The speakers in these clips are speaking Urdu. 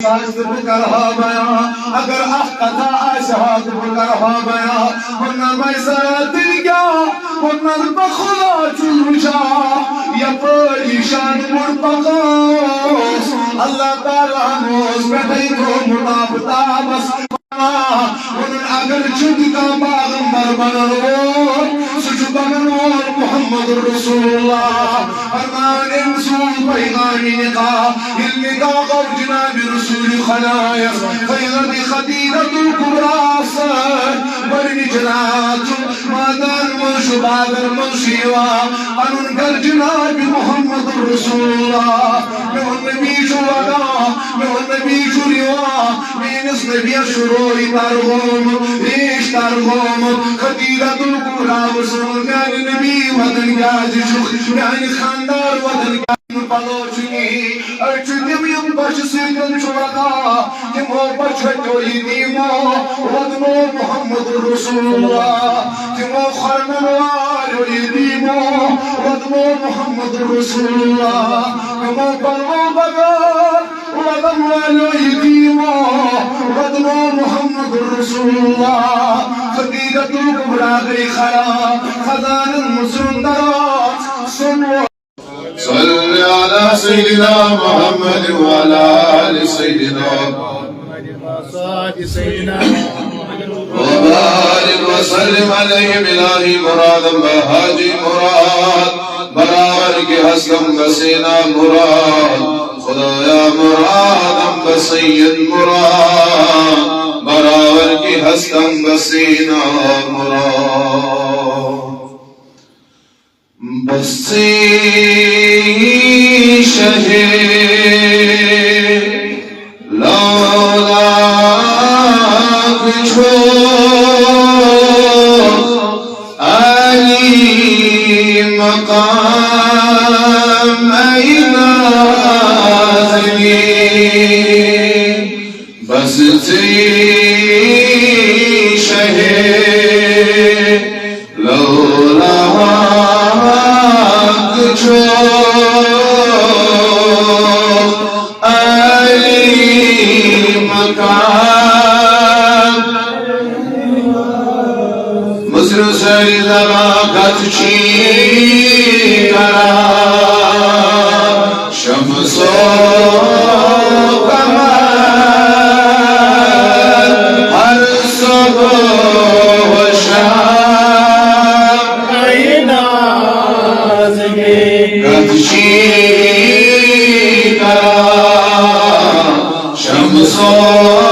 بکرها بیان اگر احقتا اشهاد بکرها بیان ورنہ میسرات کیا ورنہ بخدا چلوشا یا پریشان مرتقاس اللہ تعالیٰ نوز بیٹھائی کو مطابطہ بس ورنہ اگر چھت کا باغمبر بننور سچ بننور محمد رسول اللہ فرمان انسول پیغامی نقاہ النقاہ اور جناب رسول خلائق فیغد خدیدت القبراس برنی جنات مادان منشو بادر منشیوا انن کر جناب محمد رسول اللہ میں ان نبی شو ودا میں ان نبی شو روا میں اس نبی شروعی ترغم ریش ترغم خدیدت القبراس میان نبی ودن گاز شخ میان خاندار ودن گاز پلوچنی ارچنیم یم بچ سیدن شرقا تمو بچ جوئی دیمو ودنو محمد رسول اللہ تمو خرمنوار جوئی دیمو ودنو محمد رسول اللہ تمو بلو بگر ودنو جوئی دیمو ودنو محمد رسول اللہ خدیدت الکبرى گئی خلا خزان المسندرات سنو صل على سيدنا محمد وعلى آل سيدنا وبارك وسلم عليه بلاهي مراد بهاجي مراد برابر کے حسکم بسینا مراد خدایا مرادم بسید مراد برابر کی حسکم بسینا مراد بسی شہر لولا کچھو علی مقام اینا زلی بسی شہر لولا مصر سری لباقت چی کرا شمس و قمر ہر صبح و شام قد چی کرا شمس و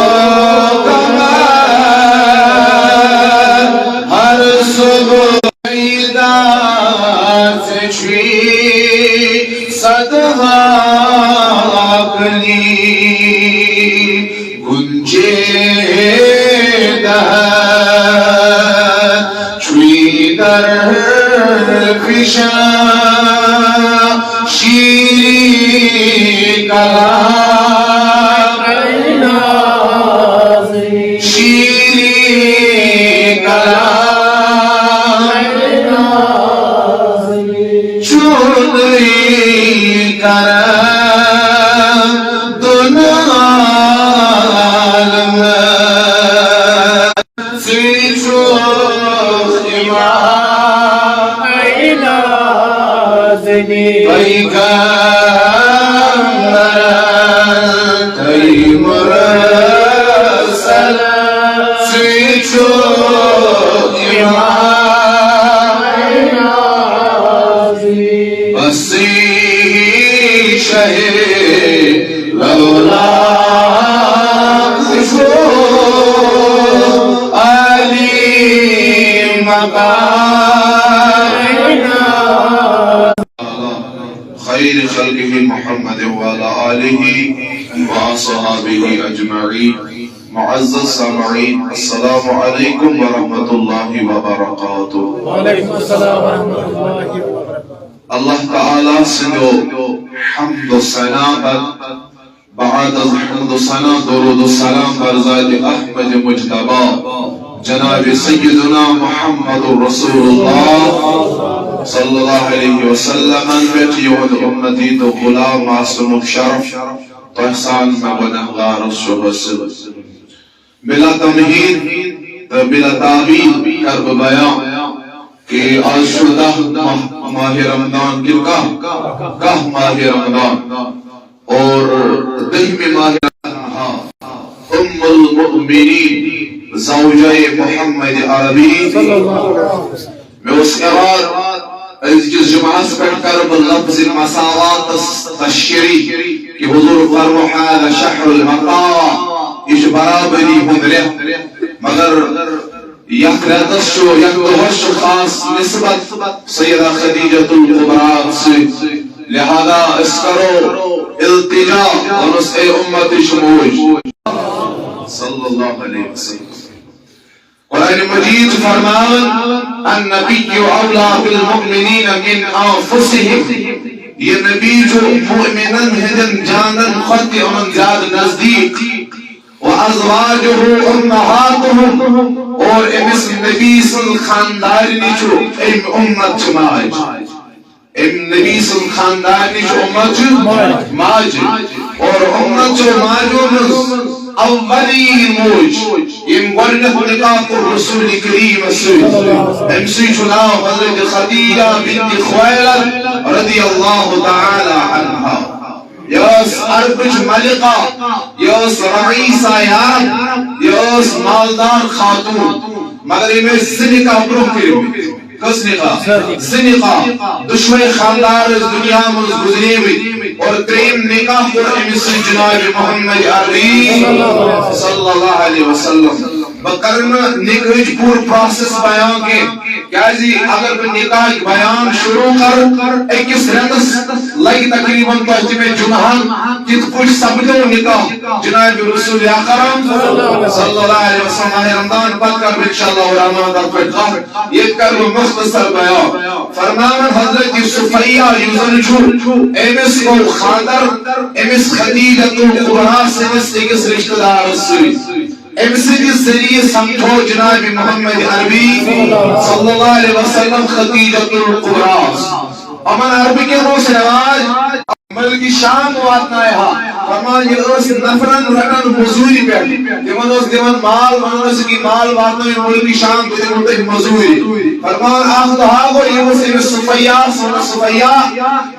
خير خلقه محمد وعلى آله وصحابه أجمعين معزز سامعين السلام عليكم ورحمة الله وبركاته وعليكم السلام ورحمة الله وبركاته الله تعالى سنو حمد السلام بعد حمد السلام درود السلام برزاد أحمد مجتبى جناب سيدنا محمد رسول الله صلی اللہ علیہ وسلم بیٹی و امتی تو غلام معصوم شرف تو احسان میں گنہگار شو حاصل بلا تمہید تو بلا تعبیر کر بیان کہ آج شدہ ماہ رمضان کل کا ماہ رمضان اور دہمی ماہ رمضان ام المؤمنین زوجہ محمد عربی میں اس قرار جس جمعہ پر کرب لفظ المساوات تشریح کہ حضور فرمو هذا شهر المطاع ايش برابری ہندرے مگر یک ریتس شو یک دوہش خاص نسبت سیدہ خدیجۃ الکبریٰ سے لہذا اس کرو التجا اور اس اے امت شموج صلی اللہ علیہ وسلم قرآن مجید فرمان النبی اولا بالمؤمنین من انفسهم یہ نبی جو مؤمنن ہدن جانن خود امن زیاد نزدیک وازواجه امهاتهم اور امس نبی صلی خاندانی جو ام امت چماج ام نبی صلی خاندانی جو امت ماج اور امت جو ماجو اولین موج ام ورنت نقاق الرسول کریم السید امسی چناو حضرت خدیجہ بنت خویلد رضی اللہ تعالی عنہ یوس عربج ملکہ یوس رئیسہ یارب یوس مالدار خاتون مگر یہ میں زنی کا حکم کریم کس نکاح زنیقہ دشمن خاندار اس دنیا میں گزری ہوئی اور تریم نکاح پر امس جناب محمد عربی صلی اللہ علیہ وسلم بکرن نکاح پور پروسیس بیان کے کیا جی اگر نکاح بیان شروع کر ایکس رنس لگ تقریباً پہنچ میں جمعان کت کچھ سبدو نکاح جناب رسول اکرم صلی اللہ علیہ وسلم رمضان پت کر انشاءاللہ الرحمن در پیغام یہ کر مختصر بیان فرمان حضرت صفیہ یوزن چھو ایمس کو خاندر ایمس خدیجۃ الکبریٰ سے ایکس رشتہ دار سوئی ایمسی کے ذریعے سمجھو جناب محمد عربی صلی اللہ علیہ وسلم خدیجۃ الکبریٰ امن عربی کے روز رواج ملکی شام واتنا ہے فرمان یہ اس نفرن رکن مزوری پہ دیون اس دیون مال ونس کی مال واتنا ہے ملکی شام دیون تک مزوری فرمان آخ دہا کو یہ اس صفیہ سونا صفیہ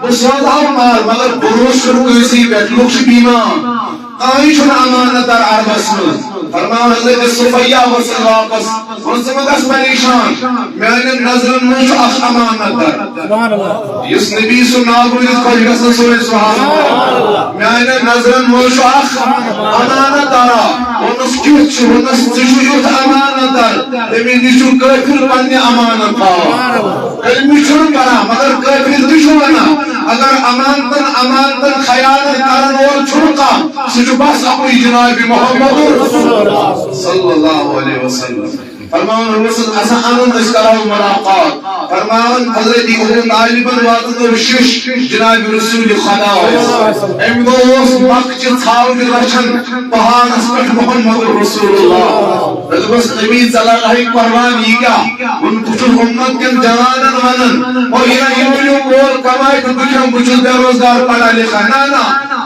بسواد ہم مال مگر بروش کرو کسی بیٹ لکش بیمان آئی چھوڑا امانت در عربس میں فرمان حضرت صفیہ وصل واپس ونسمگس پریشان میں نے نظر نوش اخ امانت در اس نبی سنال بودت خوش گسن سوئے سبحان اللہ میں نے نظر نوش اخ امانت دارا ونس کیوت چھو ونس تشویت امانت در تیمی نیچو کافر پنی امانت پاو علمی چھوڑ کرا مگر کافر دشوانا اگر امانتن خیانت کرن اور چھوڑکا سجو بس اپنی جناب محمد صلی اللہ علیہ وسلم فرمان الرسول اسعان اسکرام ملاقات فرمان حضرت ابن طالباً واتن شش جناب رسول خدا ام دوست مکچ تھاو رچن پہان اسپٹ محمد رسول اللہ رضبس نبی صلی اللہ علیہ قربان یہ ان کچھ امت کے جوانن ونن اور یہ یوم بول کمائی تو بچم بچل بے روزگار پڑھا لکھا نا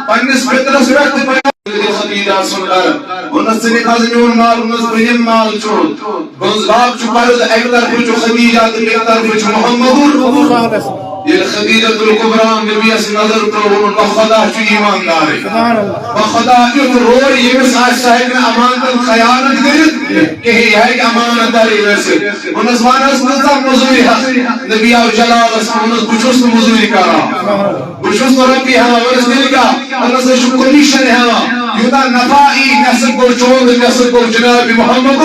پنس فطرس وقت خدیجہ سن کر انس سے نکازمیون مال انس بہن مال چھوڑ گنز باپ چھپارد ایک طرف چھو خدیجہ ایک طرف چھو محمد یہ خدیجہ الکبریٰ نبی اس نظر تو بخدا چھو ایماندار بخدا چھو روڑ یہ بھی ساتھ صاحب نے امانت خیانت کرد کہ یہ ہے امانت داری ویسے انس وانس نظر مزوری ہے نبی آو جلال اس انس بچوست مزوری کرا بچوست ربی ہے ورس دل کا انس شکریشن ہے یودا نفائی نسل کو چوند نسل کو جناب محمد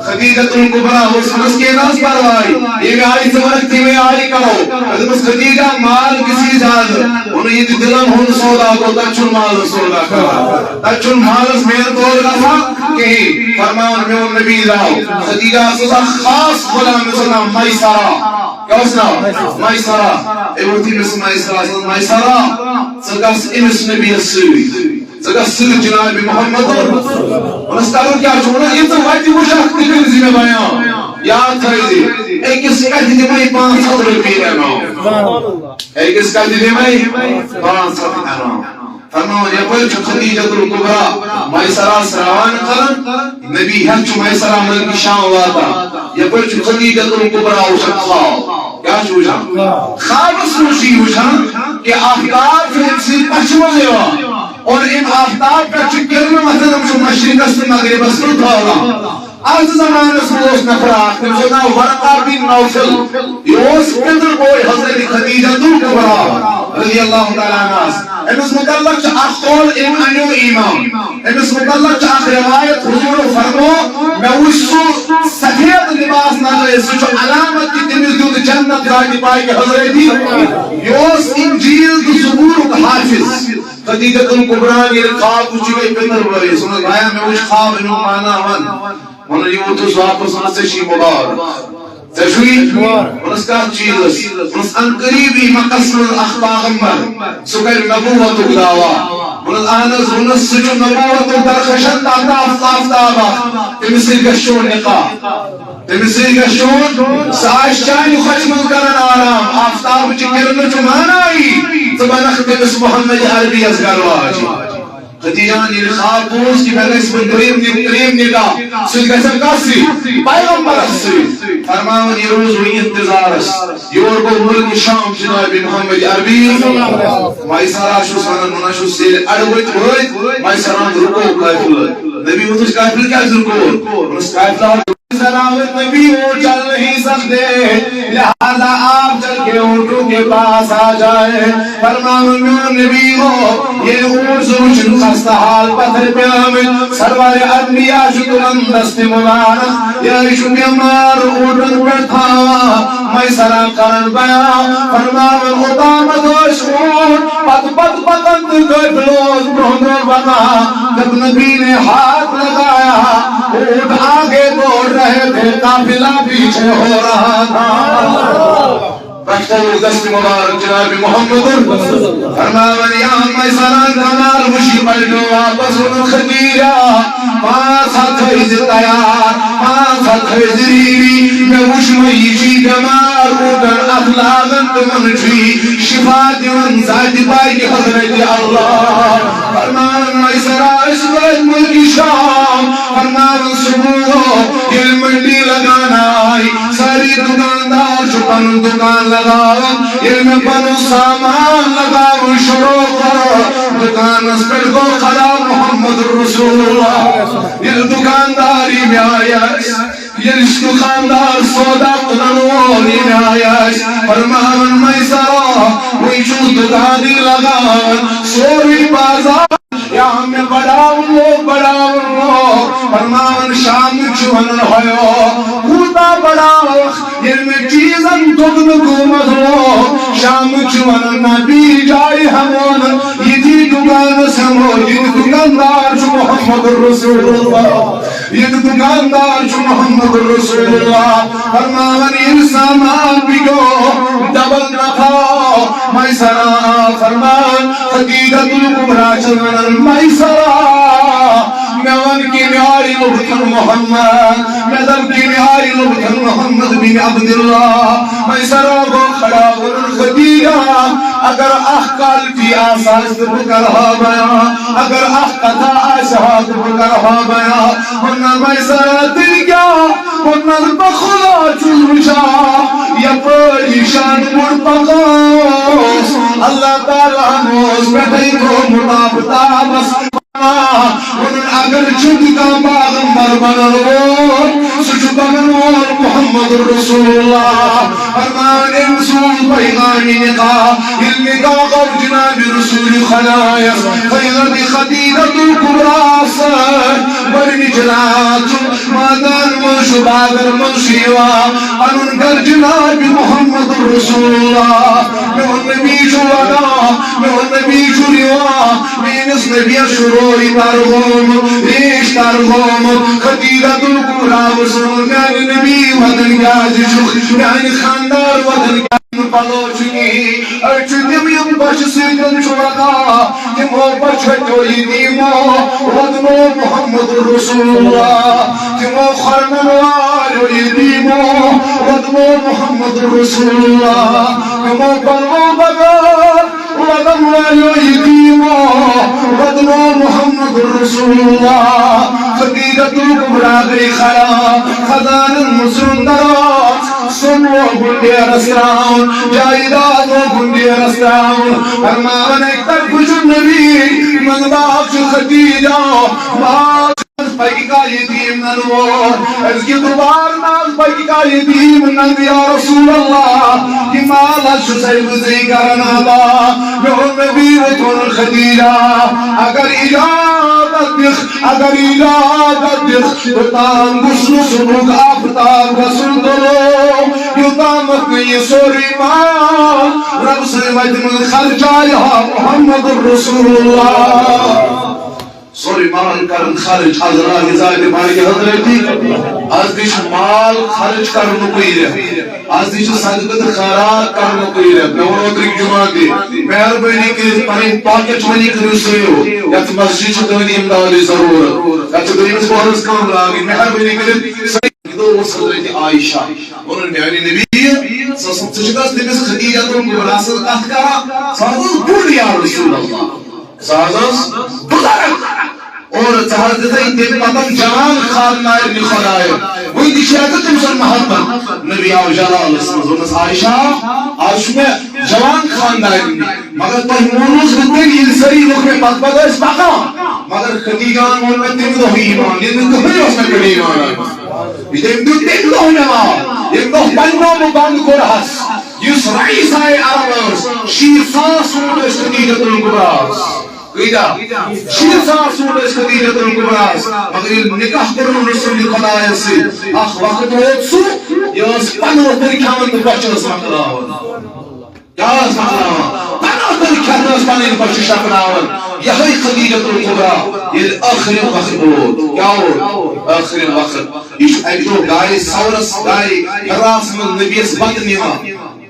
خدیجہ الکبریٰ اس کے ناس پروائی یہ بھی آئی زمانتی میں آئی کرو حضرت خدیجہ مال کسی زیادہ انہیں یہ دلن ہون سودا کو تچن مال سودا کرا تچن مال اس میں دور رفا کہ فرمان میں ان نبی رہو خدیجہ سوزا خاص غلام سلام مائسارا کیا اس نام مائسارا ایوٹی میں مائسارا مائسارا سگاس امس نبی السوی سگاس سر جناب محمد ونستارو کیا چھوڑا یہ تو واجی وہ شاک تکر زمین بیان یاد تھائیزی ایک اس کا دیدے میں 500 روپی رہنا ایک اس کا دیدے میں 500 رہنا فرماون يقول خديجة الكبرى ميسرة سروان قرن نبي هم ميسرة ملك شام واتا يقول خديجة الكبرى وشن خواب کیا چوجان خواب سوچی وجان کہ آفتاب جو انسی پچھوز ہے اور ان آفتاب کا چکر میں مثلا جو مشرق است مغرب است دھولا از زمان رسول نفرات نفسنا ورقا بن نوفل یوس قدر بوئی حضرت خدیجہ الکبرى رضی اللہ تعالیٰ عنہ امس متعلق چا اخول ام انیو ایمان امس متعلق چا اخ روایت حضور فرمو میں وشو سفید لباس نظر سوچو علامت کی تمیز دود جنت ذاتی پائی کہ حضرتی یوس انجیل دو زبور حافظ خدیجہ الکبرى یہ خواب کچھ گئی پتر بوئی سنت آیا میں وش خواب انو مانا ون يوتوس واپس نسشي مبارك تشوي ونسكان جيلس ونسكان قريبي مقصر الأخبار سكر نبوة دعوة ونالآنز ونسجو نبوة درخشن أفتابا تمثل قشون نقا تمثل قشون ساعش چاني خشمل کرن آرام أفتاب چكرن چمانائی تبانخ تمس محمد عربي ازگار واجی خدیجان یہ خواب پوچھ کہ میں نے اس میں کریم نگاہ سلگسن کاسی پیغمبر اسی فرماون یہ روز ہوئی انتظار اس یور کو ملک شام جناب محمد عربی مائی سارا شو سانن مناشو سیل اڑویت ہوئی مائی ساران رکو قائفل نبی اتوش قائفل کیا رکو اس قائفل سلامت نبی وہ چل نہیں سکتے لہذا آپ چل کے اونٹوں کے پاس آ جائے فرماون نبی ہو یہ اونٹ سوچن خستہ حال پتھر پہ آمد سرور انبیاء شکرن دست مبارک یا عشق امار اونٹن پر تھا میں سرا کرن بیا فرماون قدامت و شکون پت پتند گفلوز بہنور بنا جب نبی نے ہاتھ لگایا اونٹ آگے دوڑ رہے تھے قافلہ پیچھے ہو رہا تھا رفتار دست مبارک جناب محمد فرماون یا میسران کمار مشی پلٹو واپس ان خدیجہ پاس ہاتھ حضر تیار پاس ہاتھ حضریری میں وشمئی چی کمار اوٹر اخلاقت منشی شفا دیون ذات پائی کی حضرت اللہ فرماون میسران اس وقت ملکی شام فرماون صبح یہ منڈی لگانا آئی ساری دکاندار چھپن دکان لگاؤ علم بنو سامان لگاؤ شروع کرو دکان اس پر کو خدا محمد رسول اللہ یہ دکانداری میں آیا یہ دکاندار سودا کننوانی میں آیا فرمان میسرہ وہی جو دکانی لگاؤ سوری بازار یہاں میں بڑاؤں لوگ فرمان شام چونن ہوئیو کوتا بڑاؤ یہ میں چیزن دگن گومت ہو شام چونن نبی جائی ہمون یہ تھی دکان سمو یہ دکاندار جو محمد رسول اللہ یہ دکاندار جو محمد رسول اللہ فرمان یہ سامان بگو ڈبل نفا میسرہ فرمان خدیجۃ الکبریٰ چونن میسرہ میں ان کی میاری لبتن محمد میں دل کی میاری لبتن محمد بن عبداللہ میں سروں کو کھڑا ورن خدیجہ اگر احقال کی آساس بکر ہو بیا اگر احقتا آشہاد بکر ہو بیا ورنہ میں سرہ دل کیا ورنہ بخلا چلوشا یا پریشان مرپقاس اللہ تعالیٰ موز بیٹھائی کو مطابطہ بس اگر چھت کا باغمبر بنو سچ بنو محمد رسول اللہ فرمان انسول پیغامی نقا علم کا قب جناب رسول خلائق خیرت خدیجۃ الکبریٰ برنی جنات مادان منشو بادر منشیوا انن کر جناب محمد رسول اللہ میں ان نبی شوانا میں ان نبی شریوا میں اس نبی شروعی ترغم ریش ترغم خدیجۃ الکبریٰ وسلم میان نبی ودن گاز شخ میان خاندار ودن گاز پلو چنی ارچ دیم بش سیدن چوڑا تمو بچھٹوئی دیمو ودنو محمد رسول اللہ تمو خرمنواروئی دیمو ودنو محمد رسول اللہ تمو بلو بگر وطن والو يتيمو وطنو محمد رسول الله خديجة الكبرى گئی خلا خزان المسلم درات سنو گنڈے رسراؤن جائدادو گنڈے رسراؤن فرماون ایک طرف نبی من باقش خدیجہ باقش پاکی کا یتیم ننو از کی دوبار نال پاکی کا یتیم نن یا رسول اللہ کی مالا شسیب زی کرنا با میون نبی و تون خدیجہ اگر اجازت دخ تام گسن سنوک آفتاب رسول دلو یوتام اپنی سوری ماں رب سے مجمع خرچایا محمد رسول اللہ سوری مال کرن خرچ حضرات زائد مالی حضرتی از دیش مال خرچ کرنو کوئی رہے از دیش صدقت خیرات کرنو کوئی رہے میں ونوتری جمعہ دی مہربانی کے پنین پاکٹ منی کرو سیو یا تو مسجد دونی امدادی ضرورت یا تو دونی بہرس کام لاغی مہربانی کے دو حضرت عائشہ انہوں نے میانی نبی سچکاس نبیس خدیجہ تو براسل اخکارا سازن بول یا رسول اللہ سازن بزرگ اور چاہتے ہیں پتن جوان خانائر نخلائر وہی دیشیات تم سن محبت نبی آو جلال اسمز عائشہ آج میں جوان خانائر مگر پر مونوز بکنے کی سری لوگ میں پت پتا اس باقا مگر خدیجان مول میں تم دو ہی ایمان یہ دن کبھی اس میں کڑی ایمان آئی یہ دن تم دو نما یہ دو پنگو مباند کو رہس یس رئیس آئے عربس شیر ساس مولش خدیجت القبراس قیدہ شیر ساس مولش خدیجت القبراس مگر یہ نکاح کرن رسول خدای سے اخ وقت ہوت سو یس پنو ترکیان بچہ سمکلاون یس پنو ترکیان بچہ سمکلاون یہی خدیجت القبرا یہ آخر وقت بود کیا ہو آخر وقت یہ ایک دو گائے سورس گائے حراس من نبی اس بات نیما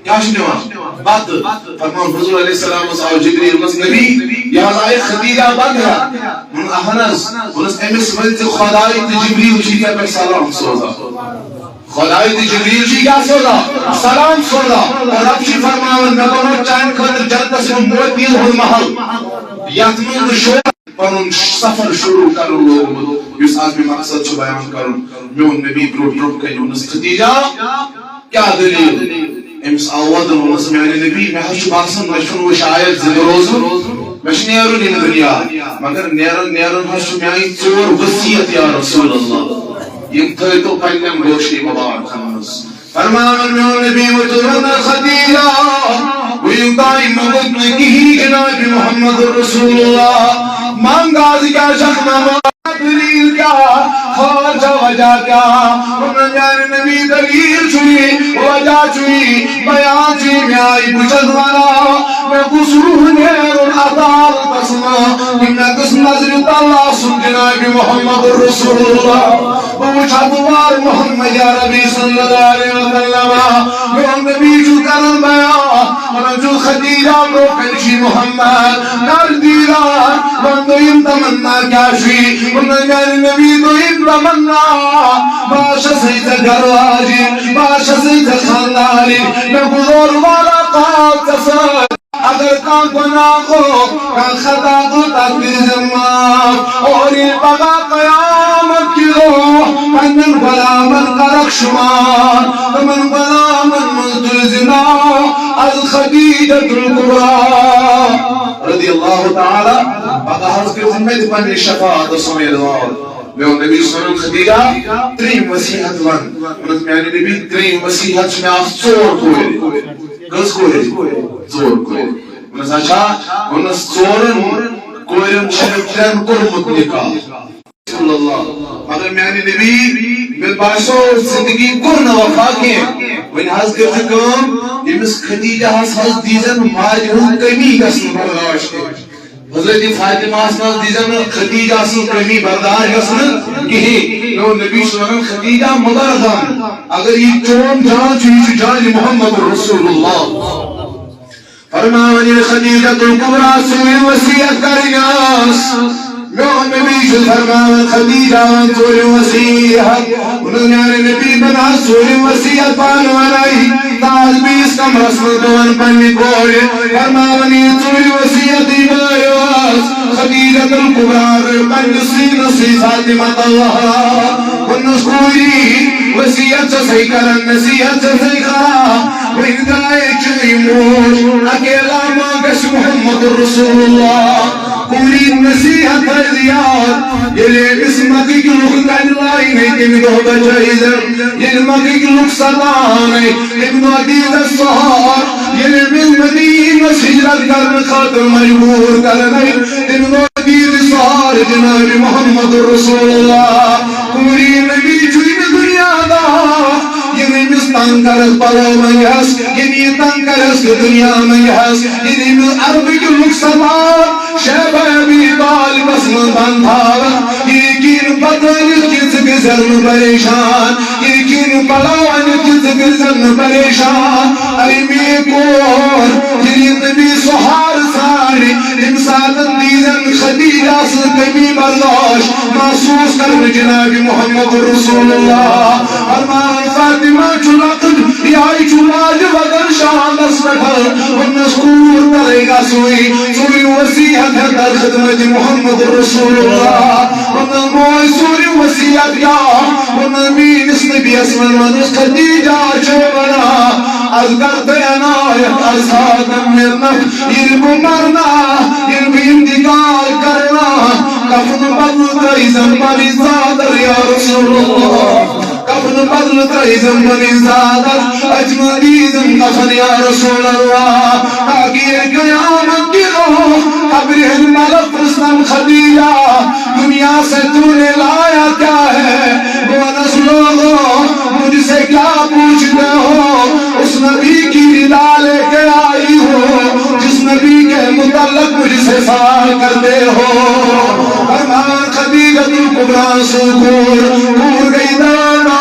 کیا شنوا بات فرمان حضور علیہ السلام و جبریل مس نبی یا آئے خدیجہ بات ہے من احنس ونس امس ولت خدای جبریل شیعہ پر سلام سوزا خدای جبریل شیعہ سوزا سلام سوزا اور اب شی فرماون میں بنو چاہن خدر جنت سے موتیل ہو محل یاتمون شور پنن سفر شروع کرو لوگ یس آدمی مقصد چھ بیان کرن میون نبی پروپ کنس خدیجہ کیا دلیل امس آوادن ونس میانی نبی میں ہش باسن مشن و شاید زند روزن مش نیرون این دنیا مگر نیرون ہش میانی چور وصیت یا رسول اللہ یم تھے تو پنم گوشی مبارک خمس فرمان میون نبی و ترون خدیجہ ویم دائم مدد کی جناب محمد رسول اللہ مانگاز کیا شخنا دلیل کیا خواجہ وجہ کیا انہوں نے نبی دلیل چھوئی وجہ چھوئی بیان چھوئی میں آئی بچت والا میں قصروح نیر العطال بسنا میں قسم نظر اللہ سن جناب محمد رسول اللہ بوچھا دوار محمد یا ربی صلی اللہ علیہ وسلم میں نبی جو کرن بیان جو خدیجہ کو پنشی محمد نر دیران بندویم تمنا کیا شوی انہوں نبی تو تمنا باشا سیت گرواجی باشا سیت خانداری میں بزرگ والا قاب کسر اگر کان گناہ ہو کان خطا تو تکبیر زمان اور یہ بغا قیامت کی روح من غلامت قرق شمار من غلامت مزدل زنا از خدیجت القبرا رضی اللہ تعالی بغا حضر کے ذمہ دی پنی شفاعت سمیر دار میون نبی صلی اللہ خدیجہ ترین وسیحت ون انت میانی نبی ترین وسیحت میں آخ چور کوئے گز کوئے چور کوئے انس اچھا انس چورن کوئرم چھرم کرمت نکاح رسول اللہ مگر میانی نبی مل باشو زندگی کرن وفا کے وین حض کرتے کام یمس خدیجہ حض دیزن ماج ہون کمی گسن برداشت حضرت فاطمہ اسماء دیزن خدیجہ سے کمی برداشت گسن کہی نو نبی صلی اللہ علیہ وسلم خدیجہ مبارکان اگر یہ چون جان چیز جان محمد رسول اللہ فرماونی خدیجہ الکبریٰ سے وصیت کریاس میون نبی چھُ فرماوان خدیجہ ون ژوٗرِم وصیت میانہِ نبی بنا ژوٗرِم وصیت پانہٕ وَناے تاج بیٚیِس کمرس منٛز بہٕ وَنہٕ پننہِ کورِ فرماوان یہِ ژوٗرِ وصیتٕے بٲیِس خدیجہ الکبرا پننِس سیٖنسٕے فاطمہ ووٚنُس کوٗری وصیت چھَسَے کران نصیحت چھَسَے کران وۄنۍ درٛایے چٲنۍ موج اکیلا ما گژھِ محمد رسول اللہ کوٗری نصیحت تھٲیزِ یاد ییٚلہِ أمِس مکٕکۍ لُکھ کَنہِ لاینَے تَمہِ دۄہ بچٲیزٮ۪ن ییٚلہِ مکٕکۍ لُکھ سَتاونَے تَمہِ دۄہ دیٖزٮ۪س سہار ییٚلہِ أمِس مدیٖنس ہجرت کرنہٕ خٲطرٕ مجبوٗر کرنَے تَمہِ دۄہ دیٖزِ سہار جناب محمد رسول اللہ کوٗری نبی چھُے نہٕ دُنیا دار یِم أمِس تنگ کرس پلو منٛگہس ییٚلہِ یہِ تنگ کرس دُنیا منٛگہس ییٚلہِ أمِس عربٕکۍ لُکھ سَتاون شیبہ ابی طالبس منٛز بنٛد تھاوان یہِ ہیٚکی نہٕ پتہٕ أنِتھ کہِ ژٕ گٔژھٮ۪کھ نہٕ پریشان یہِ ہیٚکی نہٕ پلو أنِتھ کہِ ژٕ گٔژھٮ۪کھ نہٕ پریشان اے میٛٲنۍ کور ییٚلہِ یہِ نبی سہارٕ ژھانڈِ تَمہِ ساتہٕ دیٖزٮ۪ن خدیجہ سٕنٛز کمی برداشت محسوٗس کرنہٕ جناب محمد رسول اللہ فرماوان فاطمہ چھُ لۄکٕٹ یہِ چھُ لاجہِ وَدن شانس پٮ۪ٹھ ووٚننس کوٗر تَلے گژھوٕے ژوٗرِم وصیت ہے در خدمت محمد رسول اللہ ووٚنُن موج ژوٗرِم وصیت کیٛاہ ووٚنُن میٛٲنِس نبیَس ووٚنُس خدیجہ چھِ وَنان از کر عنایت ازہاد مِلنک ییٚلہِ بہٕ مرنا ییٚلہِ بہٕ انتقال کرنا کفن بدل ترٛٲیزٮ۪م پنٕنۍ ژادر یا رسول اللہ کفن بدل ترٛٲیزٮ۪م پنٕنۍ ژادر اجمل دیٖزٮ۪م کفن یا رسول اللہ تاکہِ ییٚلہِ قیامت کی روح قبر ہٕنٛدۍ ملک پرٛژھنم خدیجہ دنیا سے تو نے لایا کیا ہے بہٕ وَنس لوگوں مجھ سے کیا پوچھتے ہو اس نبی کی رضا لے کے آئی ہو جس نبی کے متعلق مجھ سے سوال کرتے ہو فرمان خدیجہ الکبرا سکور گئی دانا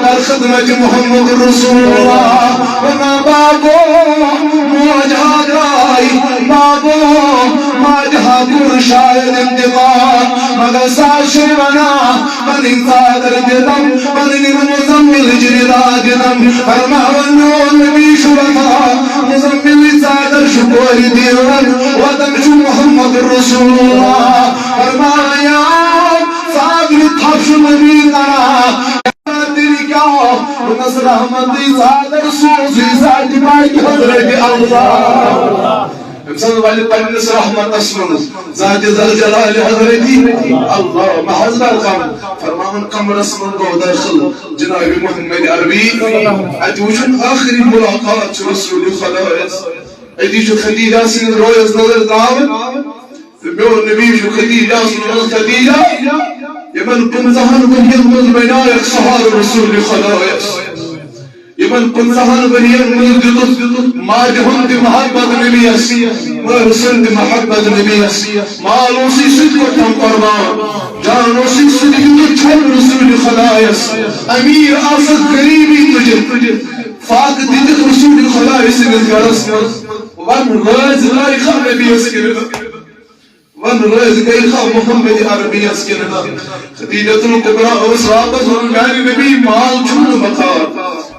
در خدمت محمد رسول اللہ وما بابو موجہ جائی بابو ماجہا کور شاید انتقال مگر ساشے بنا بنی صادر جدم بنی مزمل جنرا جدم فرماون نبی شبتا مزمل صادر شکوری دیون ودم شو محمد رسول اللہ فرمایا صادر تھفش نبی کرا تیری کیا نصر احمدی صادر سوزی ساٹی بائی حضرت اللہ انسان والد پنس رحمت اسمنس ذات ذل جلال حضرتی اللہ محض برقم فرمان قمر اسمن کو داخل جناب محمد عربی اتوشن آخری ملاقات رسول خدا ادیشو خدیجہ سن رویز نظر دعوت میون نبی شو خدیجہ سن خدیجہ یمن پنزہن ونین مز بینایک سہار رسول خدا یمن پنزہن ونین مز دیتت ماجہن دی محبت نبی اسی مرسل دی محبت نبی اسی مالو سی صدقتم قربان جانو سی صدقت چھل رسول خدا امیر آسد قریبی تجھے فاق دیدت رسول خدا سنت گرس ون راز لائی خواہ نبی اسکرد ون راز گئی خواہ محمد عربی اسکرد خدیجہ الکبرا اس واپس ون میانی نبی مال چھل بخار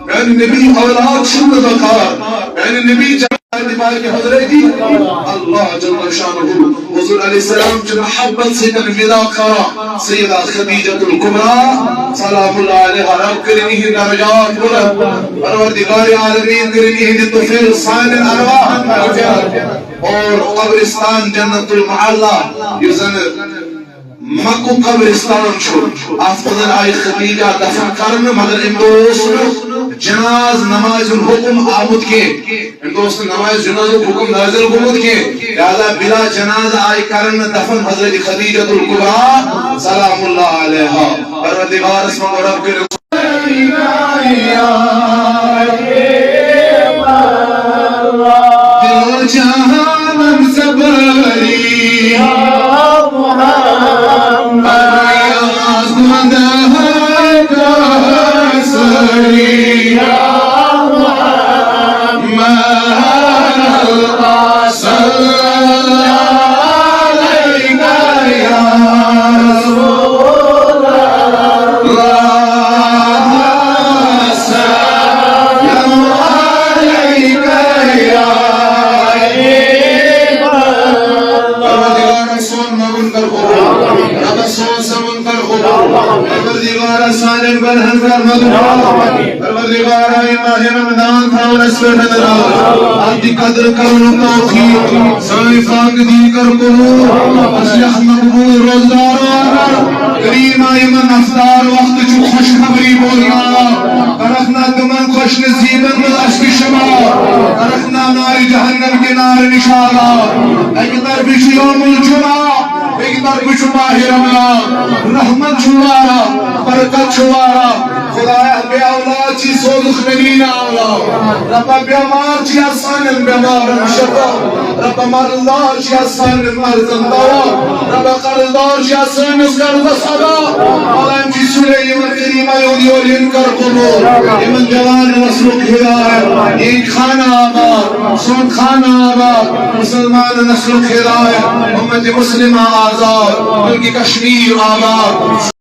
میانی نبی اولاد چھل بخار میانی نبی دماغ کے حضرتی اللہ جل شانہ حضور علیہ السلام کی محبت سے تنفیدہ کرا سیدہ خدیجہ الکبرا سلام اللہ علیہ رب کرنی ہی درجات بلند پروردگار عالمین کرنی ہی توفیق سائل ارواح اور قبرستان جنت المعلا یزن مکو قبرستان چھو آفضل آئی خدیجہ دفن کرن مگر ان دوست جناز نماز الحکم آمد کے ان دوست نماز جناز الحکم نازل گمد کے لہذا بلا جناز آئی کرن دفن حضرت خدیجہ الکبرا سلام اللہ علیہ پروردگار اسم و رب کے دل جہان سبری صلی اللہ علیہ پروردگار سالم برہم فرمد پروردگار ماہ رمضان تھا اور اس پر نظر آپ کی قدر کرن توفیق سائے پاک دی کر قبول اصلح مقبول روزدار کریم ایمن افطار وقت جو خوش خبری بولنا کرفنا تمن خوش نصیبن من عشق شما کرفنا نار جہنم کے نار نشانا ایک طرف یوم الجمعہ ایک طرف ماہ رمضان رحمت چھوارا برکت چھوارا خدایا بے اولاد چی سوزخ نگین اولاد ربا بیمار چی آسان بیمار شفا ربا مرلدار چی آسان مرزن دوا ربا قرضدار چی آسان قرض صدا علم چی سلیمان کریم ایودی ولین کر قبول ایمن جوان مسلوق ہدایت ایک خانہ آباد سن خانہ آباد مسلمان نسلوق ہدایت امت مسلمہ آزاد ملک کشمیر آباد